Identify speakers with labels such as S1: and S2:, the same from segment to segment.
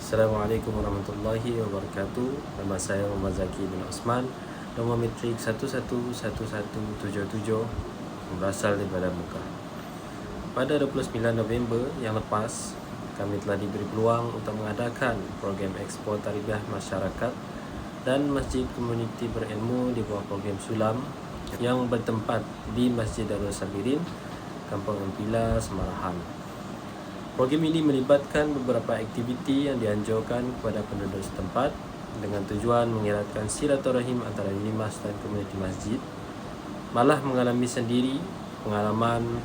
S1: Assalamualaikum warahmatullahi wabarakatuh. Nama saya Muhammad Zaki bin Osman. Nombor metrik 111177 berasal daripada Mekah. Pada 29 November yang lepas, kami telah diberi peluang untuk mengadakan program Expo Tarbiyah Masyarakat dan Masjid Komuniti Berilmu di bawah program Sulam yang bertempat di Masjid Darul Sabirin, Kampung Empila, Semarahan. Program ini melibatkan beberapa aktiviti yang dianjurkan kepada penduduk setempat dengan tujuan mengeratkan silaturahim antara limas dan komuniti masjid, malah mengalami sendiri pengalaman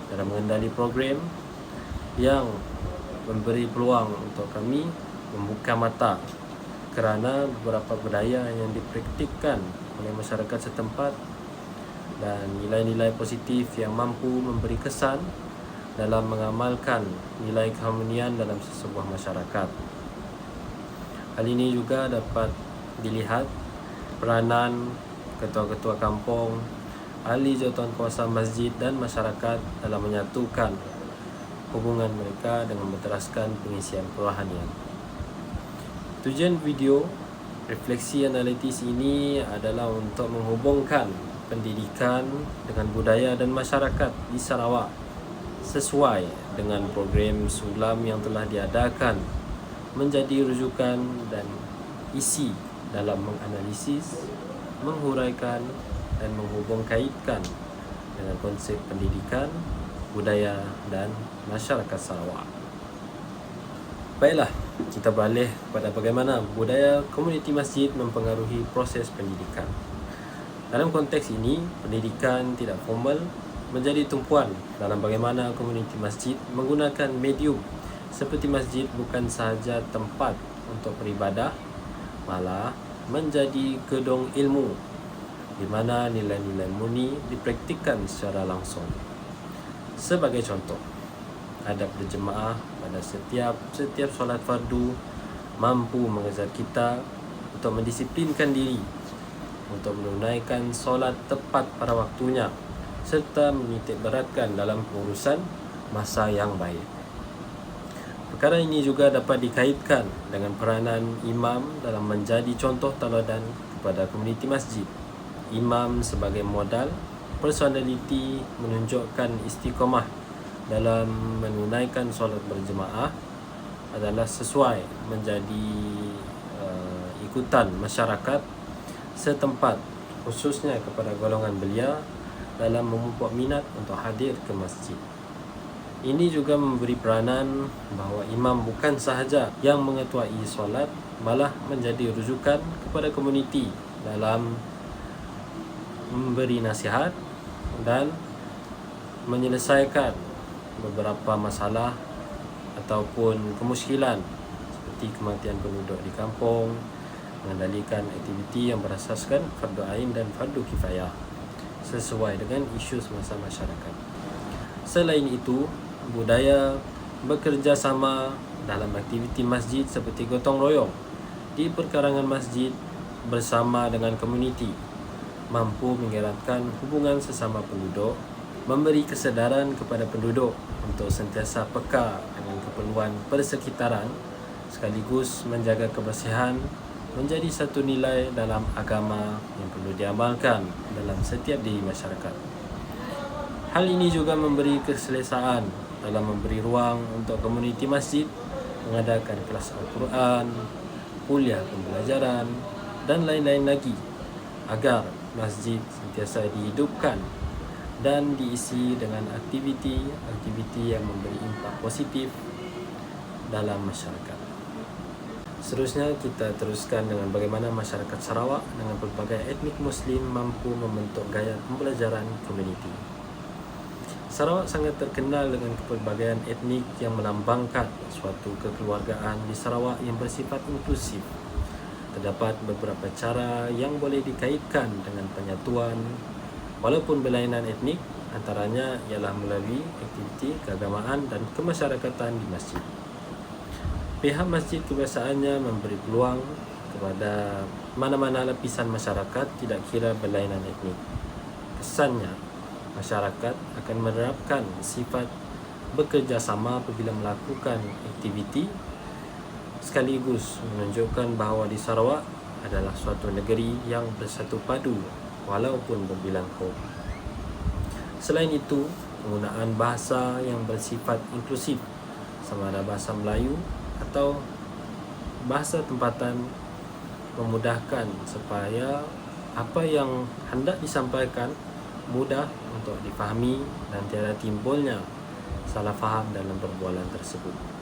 S1: dalam mengendali program yang memberi peluang untuk kami membuka mata kerana beberapa budaya yang dipraktikkan oleh masyarakat setempat dan nilai-nilai positif yang mampu memberi kesan dalam mengamalkan nilai keharmonian dalam sebuah masyarakat. Hal ini juga dapat dilihat peranan ketua-ketua kampung, ahli jawatankuasa masjid dan masyarakat dalam menyatukan hubungan mereka dengan menteraskan pengisian kerohanian. Tujuan video refleksi analitis ini adalah untuk menghubungkan pendidikan dengan budaya dan masyarakat di Sarawak sesuai dengan program Sulam yang telah diadakan menjadi rujukan dan isi dalam menganalisis, menghuraikan dan menghubungkaitkan dengan konsep pendidikan, budaya dan masyarakat Sarawak. Baiklah, kita beralih kepada bagaimana budaya komuniti masjid mempengaruhi proses pendidikan. Dalam konteks ini, pendidikan tidak formal menjadi tumpuan dalam bagaimana komuniti masjid menggunakan medium seperti masjid bukan sahaja tempat untuk beribadah, malah menjadi gedung ilmu di mana nilai-nilai murni dipraktikkan secara langsung. Sebagai contoh, adab berjemaah pada setiap solat fardu mampu mengajar kita untuk mendisiplinkan diri untuk menunaikan solat tepat pada waktunya serta menitik beratkan dalam pengurusan masa yang baik. Perkara ini juga dapat dikaitkan dengan peranan imam dalam menjadi contoh tauladan kepada komuniti masjid. Imam sebagai modal personaliti menunjukkan istiqamah dalam menunaikan solat berjemaah adalah sesuai menjadi ikutan masyarakat setempat, khususnya kepada golongan belia dalam memupuk minat untuk hadir ke masjid. Ini juga memberi peranan bahawa imam bukan sahaja yang mengetuai solat, malah menjadi rujukan kepada komuniti dalam memberi nasihat dan menyelesaikan beberapa masalah ataupun kemusykilan seperti kematian penduduk di kampung, mengendalikan aktiviti yang berasaskan fardu ain dan fardu kifayah sesuai dengan isu semasa masyarakat. Selain itu, budaya bekerjasama dalam aktiviti masjid seperti gotong royong di perkarangan masjid bersama dengan komuniti mampu mengeratkan hubungan sesama penduduk, memberi kesedaran kepada penduduk untuk sentiasa peka dengan keperluan persekitaran sekaligus menjaga kebersihan menjadi satu nilai dalam agama yang perlu diamalkan dalam setiap diri masyarakat. Hal ini juga memberi keselesaan dalam memberi ruang untuk komuniti masjid mengadakan kelas Al-Quran, kuliah pembelajaran dan lain-lain lagi agar masjid sentiasa dihidupkan dan diisi dengan aktiviti yang memberi impak positif dalam masyarakat. Seterusnya kita teruskan dengan bagaimana masyarakat Sarawak dengan pelbagai etnik Muslim mampu membentuk gaya pembelajaran komuniti. Sarawak sangat terkenal dengan kepelbagaian etnik yang melambangkan suatu kekeluargaan di Sarawak yang bersifat inklusif. Terdapat beberapa cara yang boleh dikaitkan dengan penyatuan walaupun berlainan etnik, antaranya ialah melalui aktiviti keagamaan dan kemasyarakatan di masjid. Pihak masjid kebiasaannya memberi peluang kepada mana-mana lapisan masyarakat tidak kira berlainan etnik. Kesannya, masyarakat akan menerapkan sifat bekerjasama apabila melakukan aktiviti sekaligus menunjukkan bahawa di Sarawak adalah suatu negeri yang bersatu padu walaupun berbilang kaum. Selain itu, penggunaan bahasa yang bersifat inklusif, sama ada bahasa Melayu atau bahasa tempatan, memudahkan supaya apa yang hendak disampaikan mudah untuk difahami dan tiada timbulnya salah faham dalam perbualan tersebut.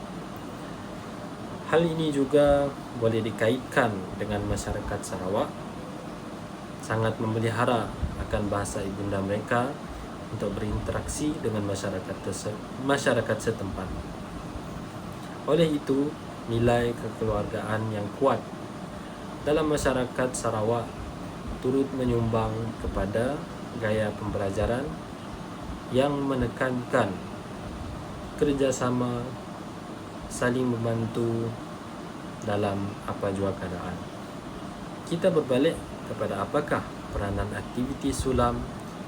S1: Hal ini juga boleh dikaitkan dengan masyarakat Sarawak sangat memelihara akan bahasa ibunda mereka untuk berinteraksi dengan masyarakat setempat. Oleh itu, nilai kekeluargaan yang kuat dalam masyarakat Sarawak turut menyumbang kepada gaya pembelajaran yang menekankan kerjasama, saling membantu dalam apa jua keadaan. Kita berbalik kepada apakah peranan aktiviti sulam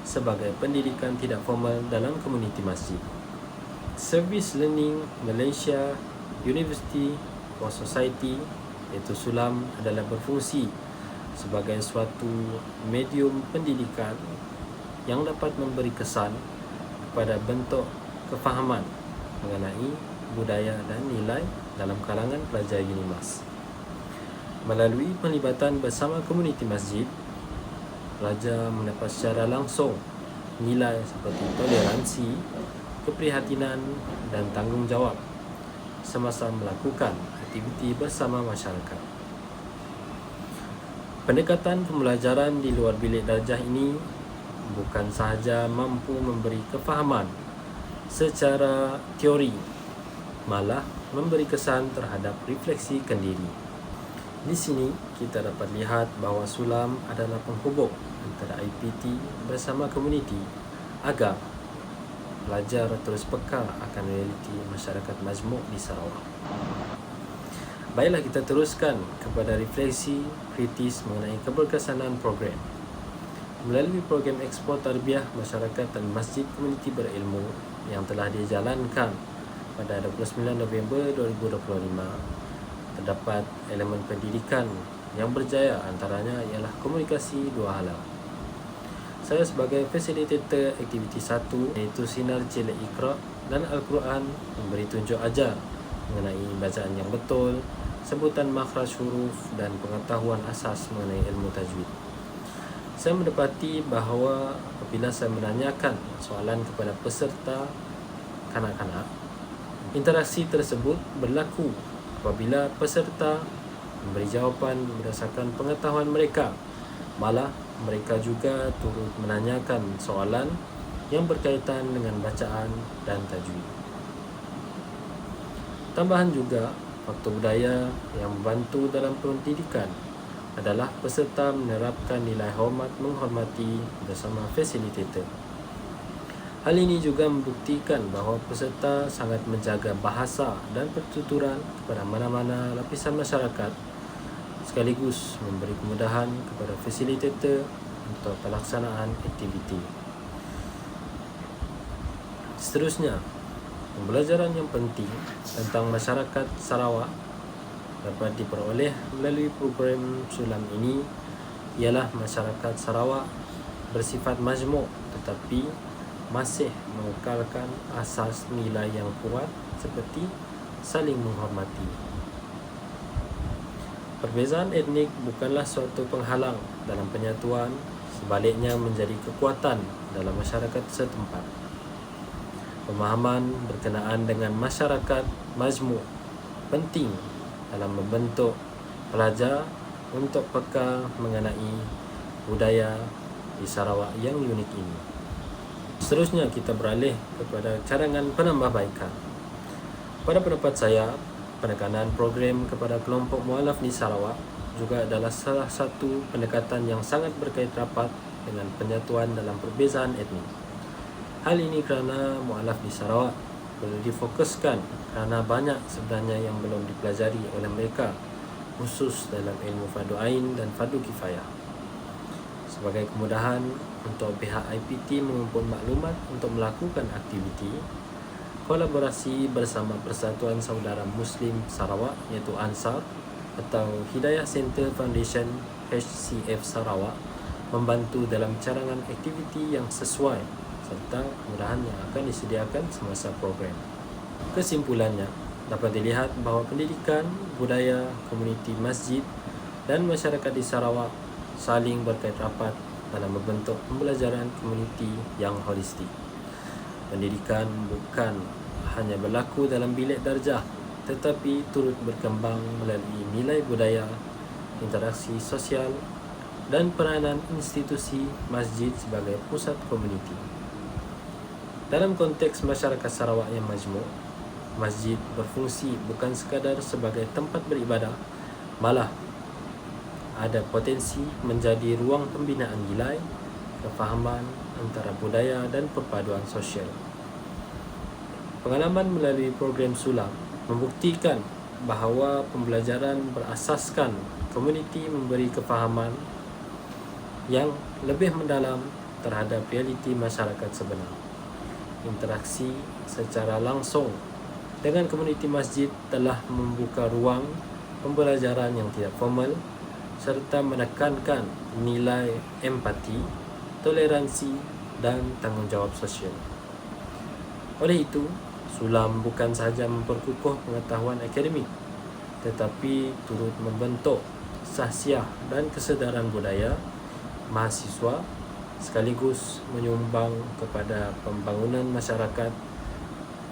S1: sebagai pendidikan tidak formal dalam komuniti masjid. Service Learning Malaysia University for Society, iaitu sulam, adalah berfungsi sebagai suatu medium pendidikan yang dapat memberi kesan kepada bentuk kefahaman mengenai budaya dan nilai dalam kalangan pelajar UNIMAS. Melalui penglibatan bersama komuniti masjid, pelajar mendapat secara langsung nilai seperti toleransi, keprihatinan dan tanggungjawab semasa melakukan aktiviti bersama masyarakat. Pendekatan pembelajaran di luar bilik darjah ini bukan sahaja mampu memberi kefahaman secara teori, malah memberi kesan terhadap refleksi kendiri. Di sini kita dapat lihat bahawa sulam adalah penghubung antara IPT bersama komuniti agar pelajar terus peka akan realiti masyarakat majmuk di Sarawak. Baiklah, kita teruskan kepada refleksi kritis mengenai keberkesanan program. Melalui program ekspor tarbiyah masyarakat dan masjid komuniti berilmu yang telah dijalankan pada 29 November 2025, terdapat elemen pendidikan yang berjaya, antaranya ialah komunikasi dua hala. Saya sebagai fasilitator aktiviti 1, iaitu Sinar Cile Iqra dan Al-Quran, memberi tunjuk ajar mengenai bacaan yang betul, sebutan makhraj huruf dan pengetahuan asas mengenai ilmu tajwid. Saya mendapati bahawa apabila saya menanyakan soalan kepada peserta kanak-kanak, interaksi tersebut berlaku apabila peserta memberi jawapan berdasarkan pengetahuan mereka. Malah mereka juga turut menanyakan soalan yang berkaitan dengan bacaan dan tajwid. Tambahan juga, faktor budaya yang membantu dalam pendidikan adalah peserta menerapkan nilai hormat menghormati bersama fasilitator. Hal ini juga membuktikan bahawa peserta sangat menjaga bahasa dan pertuturan kepada mana-mana lapisan masyarakat, sekaligus memberi kemudahan kepada fasilitator untuk pelaksanaan aktiviti. Seterusnya, pembelajaran yang penting tentang masyarakat Sarawak dapat diperoleh melalui program sulam ini ialah masyarakat Sarawak bersifat majmuk tetapi masih mengekalkan asas nilai yang kuat seperti saling menghormati. Perbezaan etnik bukanlah suatu penghalang dalam penyatuan, sebaliknya menjadi kekuatan dalam masyarakat setempat. Pemahaman berkenaan dengan masyarakat majmuk penting dalam membentuk pelajar untuk peka mengenai budaya di Sarawak yang unik ini. Seterusnya kita beralih kepada cadangan penambahbaikan. Pada pendapat saya, penekanan program kepada kelompok mualaf di Sarawak juga adalah salah satu pendekatan yang sangat berkait rapat dengan penyatuan dalam perbezaan etnik. Hal ini kerana mualaf di Sarawak perlu difokuskan kerana banyak sebenarnya yang belum dipelajari oleh mereka, khusus dalam ilmu fardu ain dan fardu kifayah. Sebagai kemudahan untuk pihak IPT mengumpul maklumat untuk melakukan aktiviti, kolaborasi bersama Persatuan Saudara Muslim Sarawak iaitu ANSAR atau Hidayah Center Foundation HCF Sarawak membantu dalam carangan aktiviti yang sesuai serta kemudahan yang akan disediakan semasa program. Kesimpulannya, dapat dilihat bahawa pendidikan, budaya, komuniti masjid dan masyarakat di Sarawak saling berkait rapat dalam membentuk pembelajaran komuniti yang holistik. Pendidikan bukan hanya berlaku dalam bilik darjah, tetapi turut berkembang melalui nilai budaya, interaksi sosial dan peranan institusi masjid sebagai pusat komuniti. Dalam konteks masyarakat Sarawak yang majmuk, masjid berfungsi bukan sekadar sebagai tempat beribadah, malah ada potensi menjadi ruang pembinaan nilai, kefahaman antara budaya dan perpaduan sosial. Pengalaman melalui program Sulam membuktikan bahawa pembelajaran berasaskan komuniti memberi kefahaman yang lebih mendalam terhadap realiti masyarakat sebenar. Interaksi secara langsung dengan komuniti masjid telah membuka ruang pembelajaran yang tidak formal serta menekankan nilai empati, toleransi dan tanggungjawab sosial. Oleh itu, Sulam bukan sahaja memperkukuh pengetahuan akademik, tetapi turut membentuk sahsiah dan kesedaran budaya mahasiswa sekaligus menyumbang kepada pembangunan masyarakat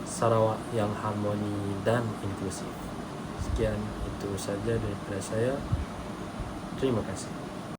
S1: Sarawak yang harmoni dan inklusif. Sekian itu saja daripada saya. Terima kasih.